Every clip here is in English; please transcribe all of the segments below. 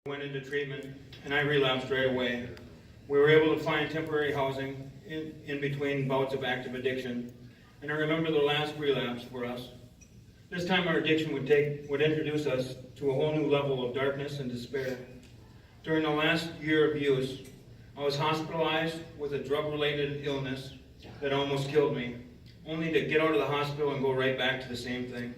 Went into treatment and I relapsed right away. We were able to find temporary housing in between bouts of active addiction. And I remember the last relapse for us. This time our addiction would introduce us to a whole new level of darkness and despair. During the last year of use, I was hospitalized with a drug-related illness that almost killed me, only to get out of the hospital and go right back to the same thing.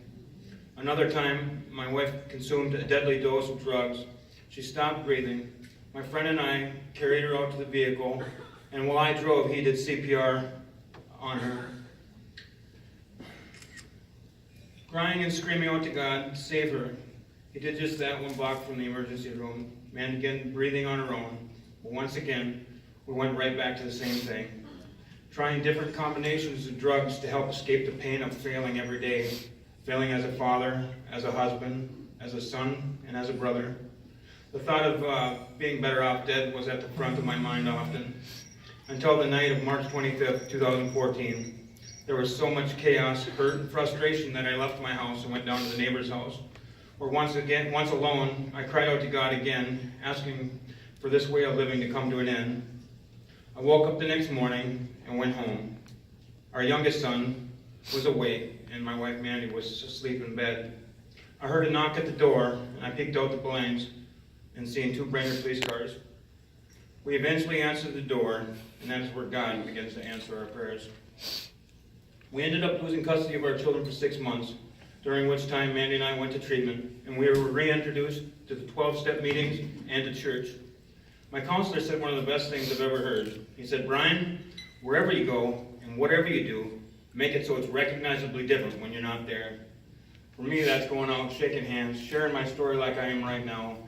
Another time, my wife consumed a deadly dose of drugs. She stopped breathing. My friend and I carried her out to the vehicle, and while I drove, he did CPR on her. Crying and screaming out to God, save her. He did just that 1 block from the emergency room. Man began breathing on her own. But once again, we went right back to the same thing. Trying different combinations of drugs to help escape the pain of failing every day. Failing as a father, as a husband, as a son, and as a brother. The thought of being better off dead was at the front of my mind often. Until the night of March 25th, 2014. There was so much chaos, hurt, and frustration that I left my house and went down to the neighbor's house. Where once alone, I cried out to God again, asking for this way of living to come to an end. I woke up the next morning and went home. Our youngest son was awake, and my wife Mandy was asleep in bed. I heard a knock at the door, and I peeked out the blinds and seen 2 brand new police cars. We eventually answered the door, and that is where God begins to answer our prayers. We ended up losing custody of our children for 6 months, during which time Mandy and I went to treatment, and we were reintroduced to the 12-step meetings and to church. My counselor said one of the best things I've ever heard. He said, Brian, wherever you go and whatever you do, make it so it's recognizably different when you're not there. For me, that's going out, shaking hands, sharing my story like I am right now,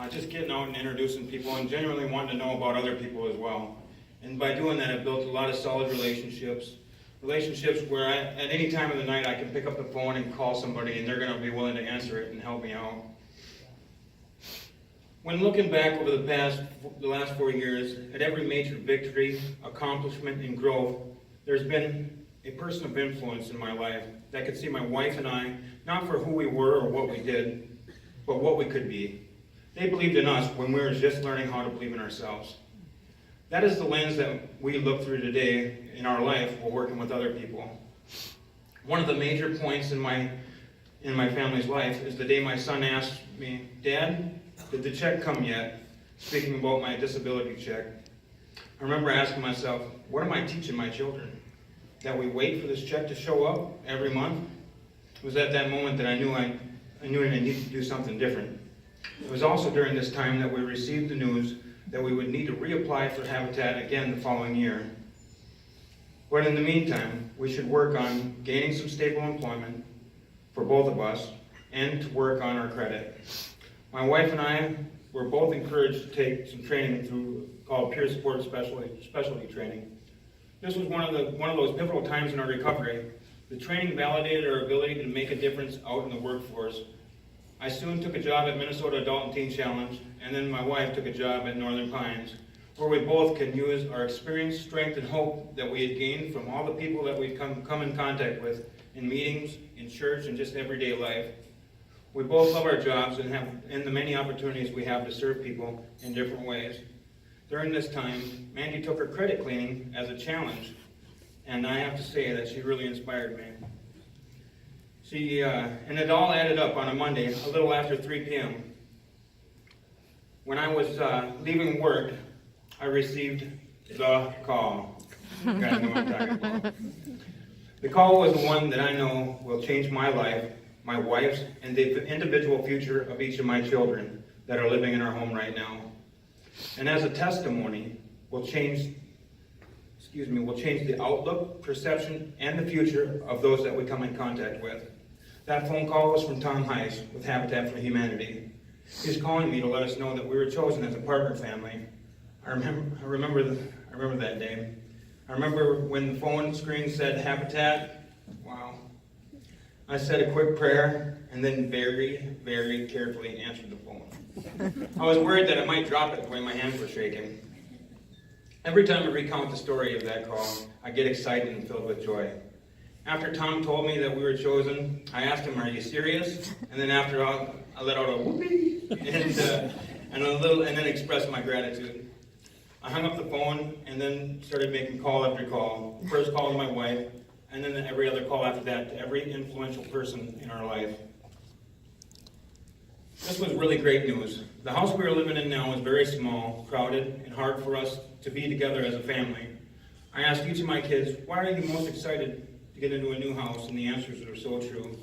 just getting out and introducing people and genuinely wanting to know about other people as well. And by doing that, I've built a lot of solid relationships where at any time of the night I can pick up the phone and call somebody and they're going to be willing to answer it and help me out. When looking back over the last 4 years, at every major victory, accomplishment, and growth, there's been a person of influence in my life that could see my wife and I, not for who we were or what we did, but what we could be. They believed in us when we were just learning how to believe in ourselves. That is the lens that we look through today in our life while working with other people. One of the major points in my family's life is the day my son asked me, Dad, did the check come yet? Speaking about my disability check. I remember asking myself, what am I teaching my children? That we wait for this check to show up every month? It was at that moment that I knew I needed to do something different. It was also during this time that we received the news that we would need to reapply for Habitat again the following year. But in the meantime, we should work on gaining some stable employment for both of us and to work on our credit. My wife and I were both encouraged to take some training called peer support specialty training. This was one of those pivotal times in our recovery. The training validated our ability to make a difference out in the workforce. I soon took a job at Minnesota Adult and Teen Challenge, and then my wife took a job at Northern Pines, where we both can use our experience, strength, and hope that we had gained from all the people that we've come in contact with in meetings, in church, and just everyday life. We both love our jobs and the many opportunities we have to serve people in different ways. During this time, Mandy took her credit cleaning as a challenge, and I have to say that she really inspired me. And it all added up on a Monday, a little after 3 p.m. When I was leaving work, I received the call. You guys know what I'm talking about. The call was the one that I know will change my life, my wife's, and the individual future of each of my children that are living in our home right now. And as a testimony, will change the outlook, perception, and the future of those that we come in contact with. That phone call was from Tom Heiss with Habitat for Humanity. He's calling me to let us know that we were chosen as a partner family. I remember that day. I remember when the phone screen said Habitat. Wow. I said a quick prayer and then very, very carefully answered the phone. I was worried that I might drop it the way my hands were shaking. Every time I recount the story of that call, I get excited and filled with joy. After Tom told me that we were chosen, I asked him, are you serious? And then after all, I let out a whoopee. and then express my gratitude. I hung up the phone and then started making call after call. First call to my wife, and then every other call after that to every influential person in our life. This was really great news. The house we are living in now is very small, crowded, and hard for us to be together as a family. I asked each of my kids, why are you most excited to get into a new house? And the answers are so true.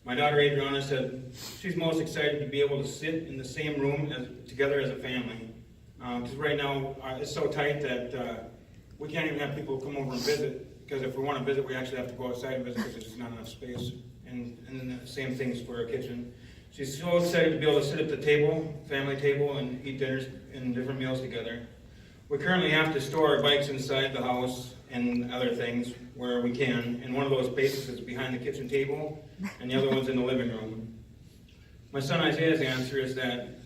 My daughter Adriana said she's most excited to be able to sit in the same room together as a family. Because right now it's so tight that we can't even have people come over and visit, because if we want to visit, we actually have to go outside and visit because there's just not enough space. And then the same things for our kitchen. She's so excited to be able to sit at the table, family table, and eat dinners and different meals together. We currently have to store our bikes inside the house and other things where we can, and one of those spaces is behind the kitchen table, and the other one's in the living room. My son Isaiah's answer is that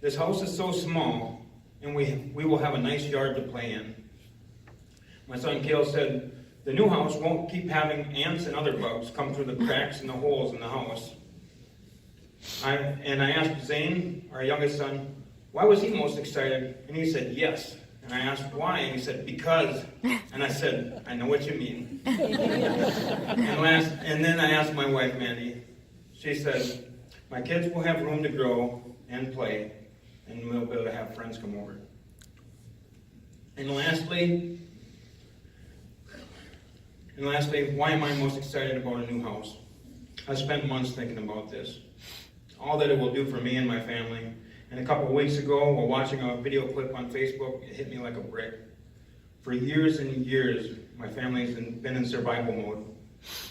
this house is so small, and we will have a nice yard to play in. My son Cale said, the new house won't keep having ants and other bugs come through the cracks and the holes in the house. I asked Zane, our youngest son, why was he most excited? And he said, yes. And I asked why, and he said, because. And I said, I know what you mean. And then I asked my wife, Mandy. She said, my kids will have room to grow and play, and we'll be able to have friends come over. And lastly, why am I most excited about a new house? I spent months thinking about this. All that it will do for me and my family. And a couple of weeks ago, while watching a video clip on Facebook, it hit me like a brick. For years and years, my family's been in survival mode.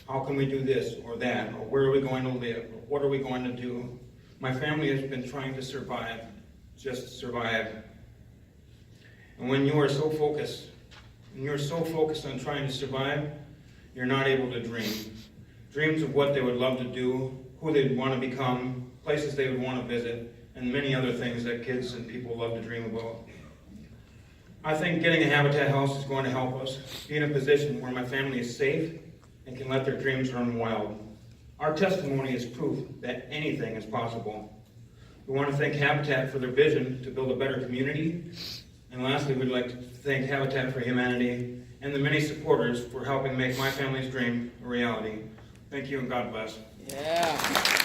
How can we do this or that? Or where are we going to live? Or what are we going to do? My family has been trying to survive, just survive. And when you are so focused, on trying to survive, you're not able to dream. Dreams of what they would love to do, who they'd want to become, places they would want to visit, and many other things that kids and people love to dream about. I think getting a Habitat house is going to help us be in a position where my family is safe and can let their dreams run wild. Our testimony is proof that anything is possible. We want to thank Habitat for their vision to build a better community. And lastly, we'd like to thank Habitat for Humanity and the many supporters for helping make my family's dream a reality. Thank you and God bless. Yeah.